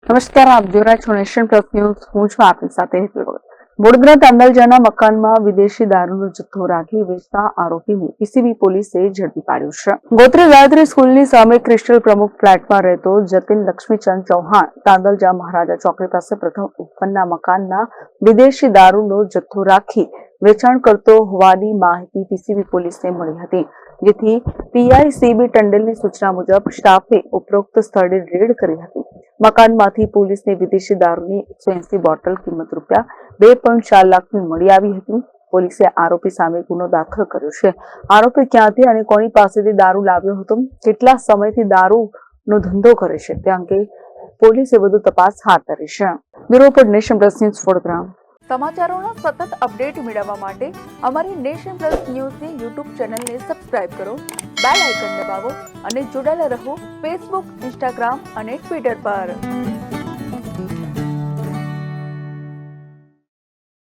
નમસ્કાર, આપ જોઈ રહ્યા છો નેશન પ્લસ ન્યૂઝ. હું છું આપની સાથે હેતલ ભગત. વડોદરા તાંદલજાના મકાનમાં વિદેશી દારૂનો જથ્થો રાખી વેચતા આરોપીને પીસીબી પોલીસે ઝડપી પાડ્યો છે. ગોત્રી ગાયત્રી સ્કૂલની સામે ક્રિસ્ટલ પ્રમુખ ફ્લેટમાં રહેતો જતીન લક્ષ્મીચંદ ચૌહાણ તાંદલજા મહારાજા ચોકડી પાસે પ્રથમ ઉપરના મકાનના વિદેશી દારૂનો જથ્થો રાખી વેચાણ કરતો હોવાની માહિતી પીસીબી પોલીસને મળી હતી, જેથી પીઆઈ સીબી ટંડેલની સૂચના મુજબ સ્ટાફે ઉપરોક્ત સ્થળે રેડ કરી હતી. મકાનમાંથી પોલીસને વિદેશી દારૂની 180 બોટલ કિંમત ₹2.4 લાખની મળી આવી હતી. પોલીસે આરોપી સામે ગુનો દાખલ કર્યો છે. આરોપી ક્યાંથી અને કોની પાસેથી દારૂ લાવ્યો હતો, કેટલા સમયથી દારૂનો ધંધો કરે છે તે અંગે પોલીસે વધુ તપાસ હાથ ધરી છે. Bureau report, nation plus news, Vadodara. સમાચારોના સતત અપડેટ મેળવવા માટે અમારી નેશન પ્લસ ન્યૂઝની યુટ્યુબ ચેનલને સબસ્ક્રાઇબ કરો, બેલ આઇકન દબાવો અને જોડાયેલા રહો ફેસબુક, ઇન્સ્ટાગ્રામ અને ટ્વિટર પર.